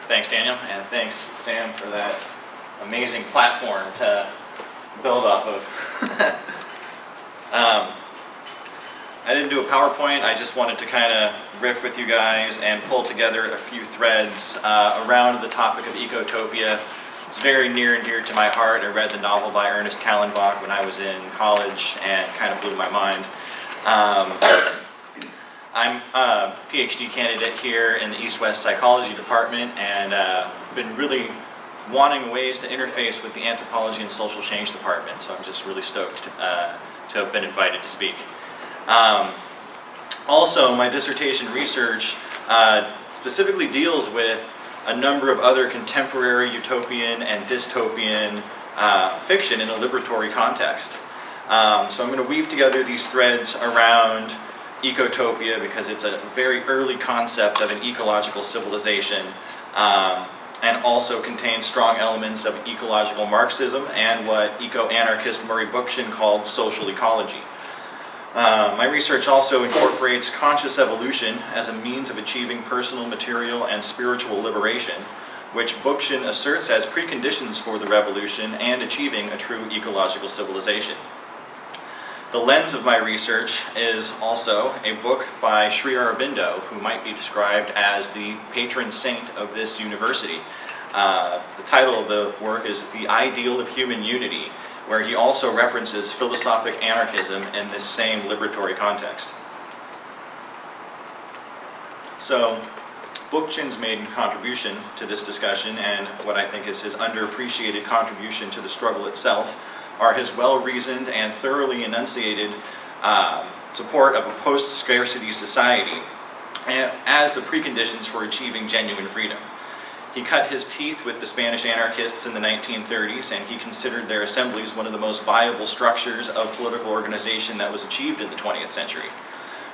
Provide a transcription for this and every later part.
Thanks, Daniel, and thanks, Sam, for that amazing platform to build off of. I didn't do a PowerPoint. I just wanted to kind of riff with you guys and pull together a few threads around the topic of ecotopia. It's very near and dear to my heart. I read the novel by Ernest Callenbach when I was in college and kind of blew my mind. I'm a PhD candidate here in the East-West Psychology Department, and been really wanting ways to interface with the Anthropology and Social Change Department, so I'm just really stoked to have been invited to speak. Also, my dissertation research specifically deals with a number of other contemporary utopian and dystopian fiction in a liberatory context. So I'm going to weave together these threads around ecotopia because it's a very early concept of an ecological civilization, and also contains strong elements of ecological Marxism and what eco-anarchist Murray Bookchin called social ecology. My research also incorporates conscious evolution as a means of achieving personal, material, and spiritual liberation, which Bookchin asserts as preconditions for the revolution and achieving a true ecological civilization. The lens of my research is also a book by Sri Aurobindo, who might be described as the patron saint of this university. The title of the work is The Ideal of Human Unity, where he also references philosophic anarchism in this same liberatory context. So, Bookchin's maiden contribution to this discussion, and what I think is his underappreciated contribution to the struggle itself, are his well-reasoned and thoroughly enunciated support of a post-scarcity society as the preconditions for achieving genuine freedom. He cut his teeth with the Spanish anarchists in the 1930s, and he considered their assemblies one of the most viable structures of political organization that was achieved in the 20th century.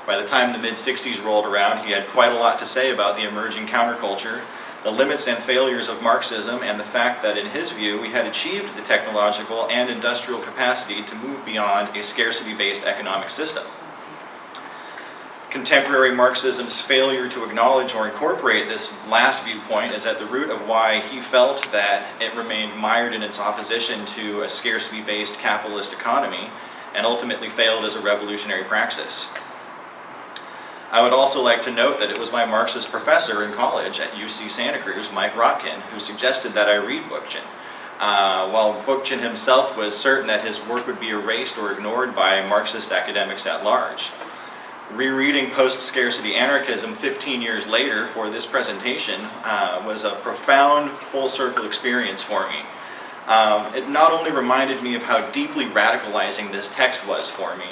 By the time the mid-60s rolled around, he had quite a lot to say about the emerging counterculture, the limits and failures of Marxism, and the fact that, in his view, we had achieved the technological and industrial capacity to move beyond a scarcity-based economic system. Contemporary Marxism's failure to acknowledge or incorporate this last viewpoint is at the root of why he felt that it remained mired in its opposition to a scarcity-based capitalist economy and ultimately failed as a revolutionary praxis. I would also like to note that it was my Marxist professor in college at UC Santa Cruz, Mike Rotkin, who suggested that I read Bookchin. While Bookchin himself was certain that his work would be erased or ignored by Marxist academics at large. Rereading post-scarcity anarchism 15 years later for this presentation was a profound full-circle experience for me. It not only reminded me of how deeply radicalizing this text was for me,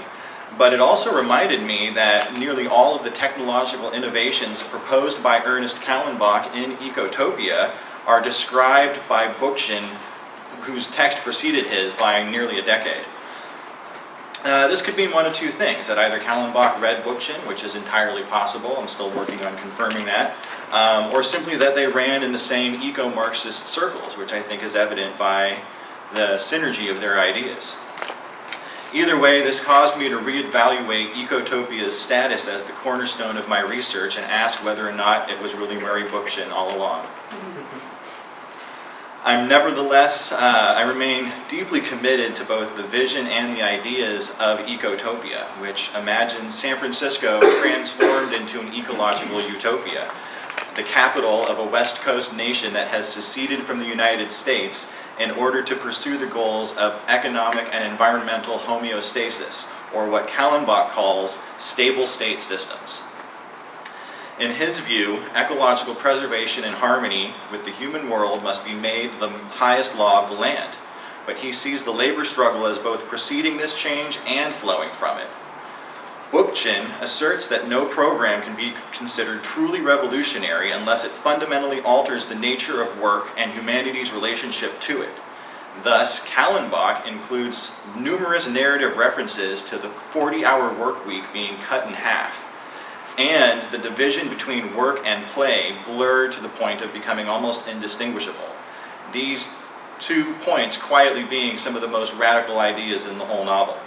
but it also reminded me that nearly all of the technological innovations proposed by Ernest Callenbach in Ecotopia are described by Bookchin, whose text preceded his by nearly a decade. This could mean one of two things: that either Callenbach read Bookchin, which is entirely possible, I'm still working on confirming that, or simply that they ran in the same eco-Marxist circles, which I think is evident by the synergy of their ideas. Either way, this caused me to reevaluate Ecotopia's status as the cornerstone of my research and ask whether or not it was really Murray Bookchin all along. I remain deeply committed to both the vision and the ideas of Ecotopia, which imagines San Francisco transformed into an ecological utopia, the capital of a West Coast nation that has seceded from the United States in order to pursue the goals of economic and environmental homeostasis, or what Callenbach calls stable state systems. In his view, ecological preservation and harmony with the human world must be made the highest law of the land, but he sees the labor struggle as both preceding this change and flowing from it. Bookchin asserts that no program can be considered truly revolutionary unless it fundamentally alters the nature of work and humanity's relationship to it. Thus, Callenbach includes numerous narrative references to the 40-hour work week being cut in half, and the division between work and play blurred to the point of becoming almost indistinguishable. These 2 points quietly being some of the most radical ideas in the whole novel.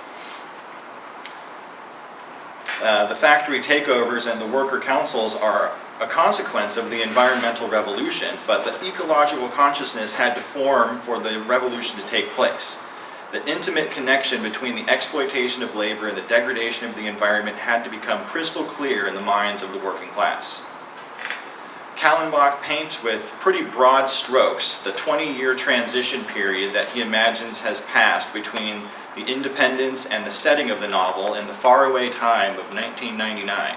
The factory takeovers and the worker councils are a consequence of the environmental revolution, but the ecological consciousness had to form for the revolution to take place. The intimate connection between the exploitation of labor and the degradation of the environment had to become crystal clear in the minds of the working class. Kallenbach paints with pretty broad strokes the 20-year transition period that he imagines has passed between the independence and the setting of the novel in the faraway time of 1999.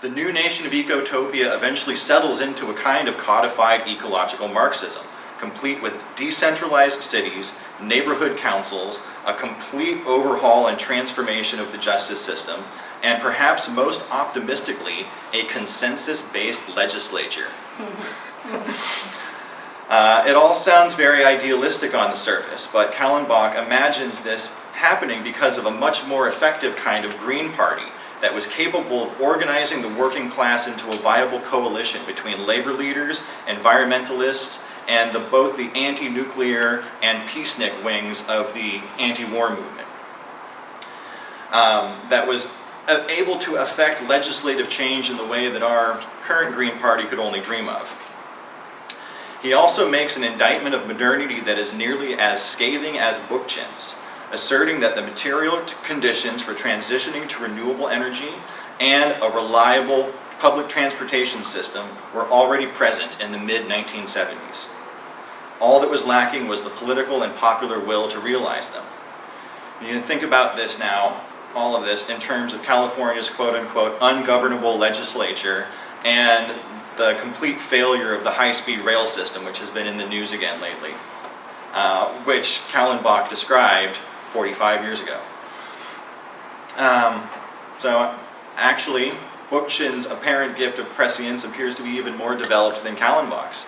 The new nation of ecotopia eventually settles into a kind of codified ecological Marxism, complete with decentralized cities, neighborhood councils, a complete overhaul and transformation of the justice system, and perhaps most optimistically, a consensus-based legislature. It all sounds very idealistic on the surface, but Kallenbach imagines this happening because of a much more effective kind of Green Party that was capable of organizing the working class into a viable coalition between labor leaders, environmentalists, and both the anti-nuclear and peacenik wings of the anti-war movement. That was able to affect legislative change in the way that our current Green Party could only dream of. He also makes an indictment of modernity that is nearly as scathing as Bookchin's, asserting that the material conditions for transitioning to renewable energy and a reliable public transportation system were already present in the mid-1970s. All that was lacking was the political and popular will to realize them. You can think about this now, all of this, in terms of California's quote-unquote ungovernable legislature and the complete failure of the high-speed rail system, which has been in the news again lately, which Kallenbach described 45 years ago. So actually, Bookchin's apparent gift of prescience appears to be even more developed than Kallenbach's.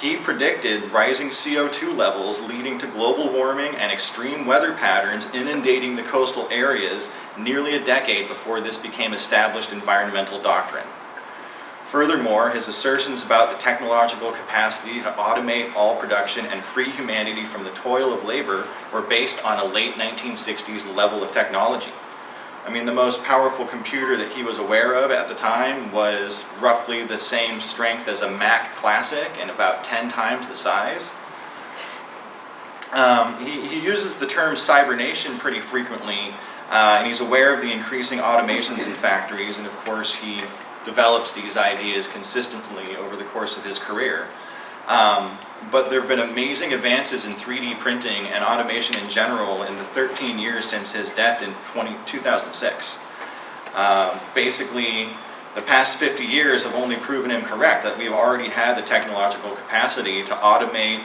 He predicted rising CO2 levels leading to global warming and extreme weather patterns inundating the coastal areas nearly a decade before this became established environmental doctrine. Furthermore, his assertions about the technological capacity to automate all production and free humanity from the toil of labor were based on a late 1960s level of technology. I mean, the most powerful computer that he was aware of at the time was roughly the same strength as a Mac Classic and about 10 times the size. He uses the term cybernation pretty frequently, and he's aware of the increasing automations in factories, and of course he develops these ideas consistently over the course of his career. But there have been amazing advances in 3D printing and automation in general in the 13 years since his death in 2006. Basically, the past 50 years have only proven him correct that we've already had the technological capacity to automate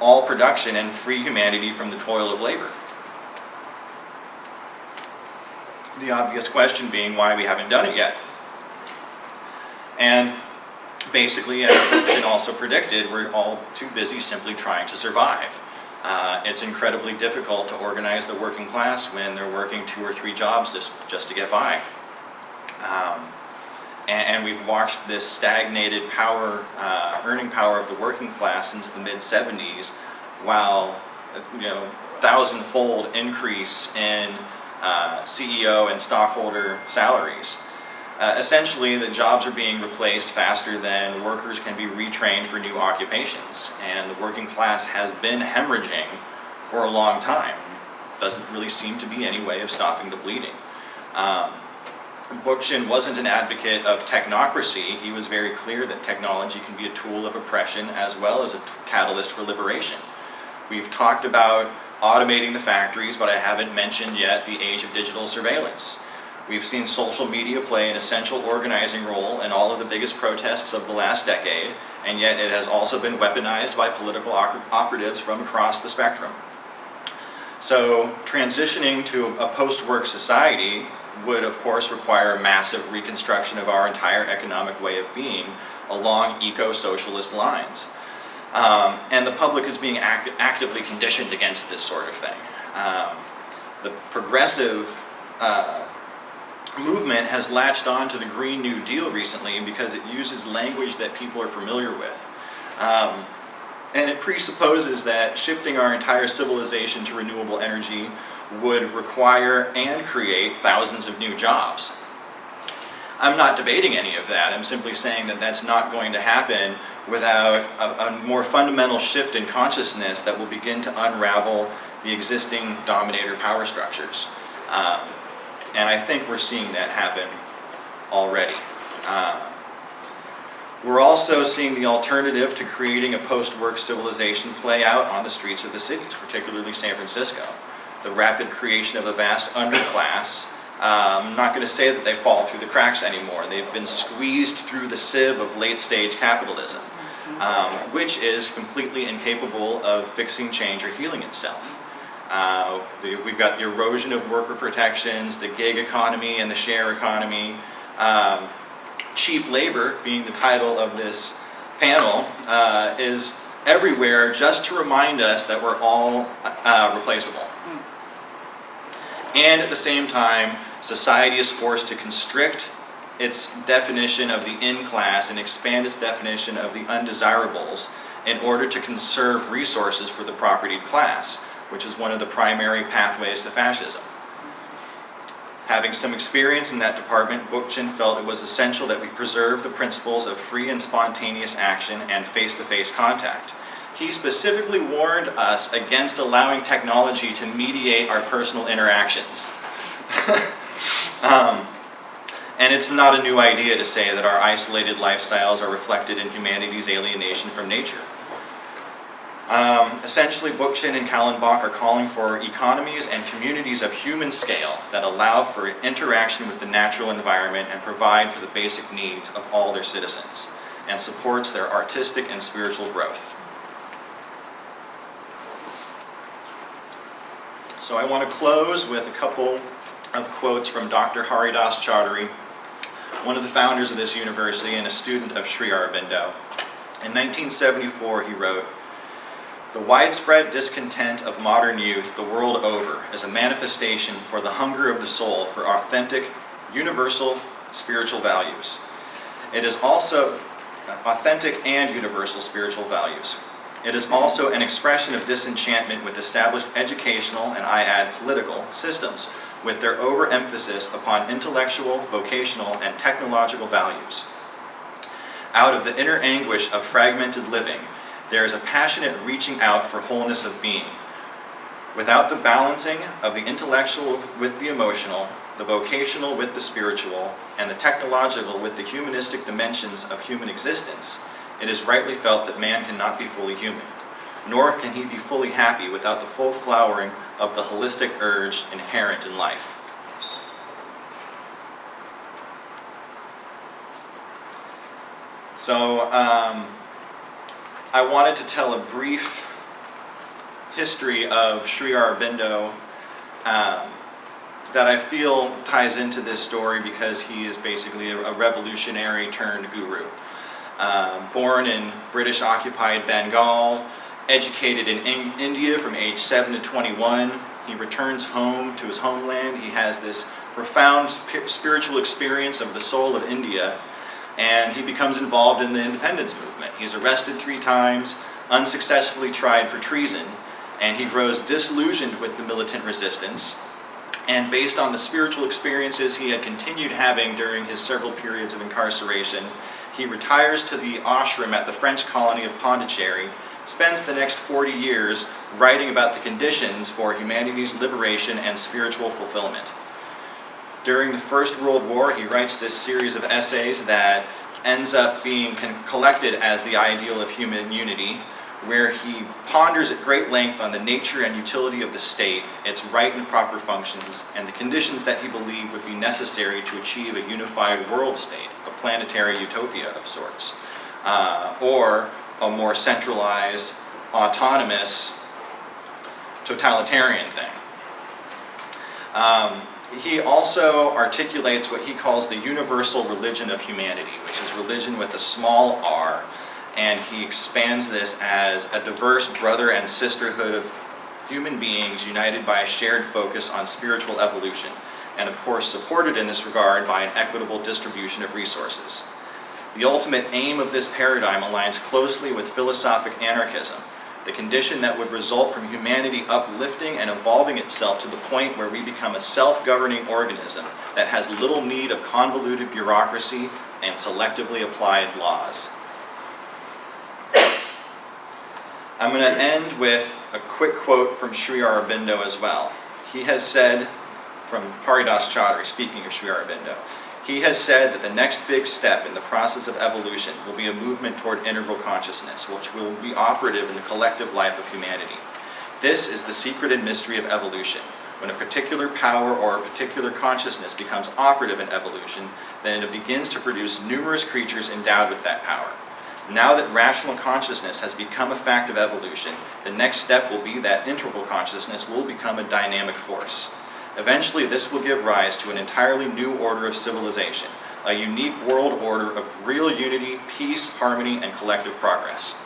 all production and free humanity from the toil of labor. The obvious question being why we haven't done it yet. And basically, as Bookchin also predicted, we're all too busy simply trying to survive. It's incredibly difficult to organize the working class when they're working 2 or 3 jobs just to get by. And we've watched this stagnated earning power of the working class since the mid-70s, while, you know, 1,000-fold increase in CEO and stockholder salaries. Essentially, the jobs are being replaced faster than workers can be retrained for new occupations, and the working class has been hemorrhaging for a long time. Doesn't really seem to be any way of stopping the bleeding. Bookchin wasn't an advocate of technocracy. He was very clear that technology can be a tool of oppression as well as a catalyst for liberation. We've talked about automating the factories, but I haven't mentioned yet the age of digital surveillance. We've seen social media play an essential organizing role in all of the biggest protests of the last decade, and yet it has also been weaponized by political operatives from across the spectrum. So transitioning to a post-work society would, of course, require a massive reconstruction of our entire economic way of being along eco-socialist lines. And the public is being actively conditioned against this sort of thing. The progressive movement has latched on to the Green New Deal recently because it uses language that people are familiar with. And it presupposes that shifting our entire civilization to renewable energy would require and create thousands of new jobs. I'm not debating any of that. I'm simply saying that that's not going to happen without a more fundamental shift in consciousness that will begin to unravel the existing dominator power structures. And I think we're seeing that happen already. We're also seeing the alternative to creating a post-work civilization play out on the streets of the cities, particularly San Francisco. The rapid creation of a vast underclass. I'm not going to say that they fall through the cracks anymore. They've been squeezed through the sieve of late-stage capitalism, which is completely incapable of fixing change or healing itself. We've got the erosion of worker protections, the gig economy and the share economy. Cheap labor, being the title of this panel, is everywhere just to remind us that we're all replaceable. And at the same time, society is forced to constrict its definition of the in-class and expand its definition of the undesirables in order to conserve resources for the propertied class, which is one of the primary pathways to fascism. Having some experience in that department, Bookchin felt it was essential that we preserve the principles of free and spontaneous action and face-to-face contact. He specifically warned us against allowing technology to mediate our personal interactions. And it's not a new idea to say that our isolated lifestyles are reflected in humanity's alienation from nature. Essentially, Bookchin and Kallenbach are calling for economies and communities of human scale that allow for interaction with the natural environment and provide for the basic needs of all their citizens, and supports their artistic and spiritual growth. So I want to close with a couple of quotes from Dr. Haridas Chaudhuri, one of the founders of this university and a student of Sri Aurobindo. In 1974, he wrote, "The widespread discontent of modern youth the world over is a manifestation for the hunger of the soul for authentic, universal spiritual values. It is also authentic and universal spiritual values. It is also an expression of disenchantment with established educational, and I add political, systems, with their overemphasis upon intellectual, vocational, and technological values. Out of the inner anguish of fragmented living, there is a passionate reaching out for wholeness of being. Without the balancing of the intellectual with the emotional, the vocational with the spiritual, and the technological with the humanistic dimensions of human existence, it is rightly felt that man cannot be fully human, nor can he be fully happy without the full flowering of the holistic urge inherent in life." So, I wanted to tell a brief history of Sri Aurobindo that I feel ties into this story because he is basically a revolutionary turned guru. Born in British-occupied Bengal, educated in India from age 7 to 21, he returns home to his homeland. He has this profound spiritual experience of the soul of India, and he becomes involved in the independence movement. He's arrested 3 times, unsuccessfully tried for treason, and he grows disillusioned with the militant resistance. And based on the spiritual experiences he had continued having during his several periods of incarceration, he retires to the ashram at the French colony of Pondicherry, spends the next 40 years writing about the conditions for humanity's liberation and spiritual fulfillment. During the First World War, he writes this series of essays that ends up being collected as the ideal of human unity, where he ponders at great length on the nature and utility of the state, its right and proper functions, and the conditions that he believed would be necessary to achieve a unified world state, a planetary utopia of sorts, or a more centralized, autonomous, totalitarian thing. He also articulates what he calls the universal religion of humanity, which is religion with a small r, and he expands this as a diverse brother and sisterhood of human beings united by a shared focus on spiritual evolution, and of course supported in this regard by an equitable distribution of resources. The ultimate aim of this paradigm aligns closely with philosophic anarchism, the condition that would result from humanity uplifting and evolving itself to the point where we become a self-governing organism that has little need of convoluted bureaucracy and selectively applied laws. I'm going to end with a quick quote from Sri Aurobindo as well. He has said, from Haridas Chaudhuri, speaking of Sri Aurobindo, he has said that the next big step in the process of evolution will be a movement toward integral consciousness, which will be operative in the collective life of humanity. This is the secret and mystery of evolution. When a particular power or a particular consciousness becomes operative in evolution, then it begins to produce numerous creatures endowed with that power. Now that rational consciousness has become a fact of evolution, the next step will be that integral consciousness will become a dynamic force. Eventually, this will give rise to an entirely new order of civilization, a unique world order of real unity, peace, harmony, and collective progress.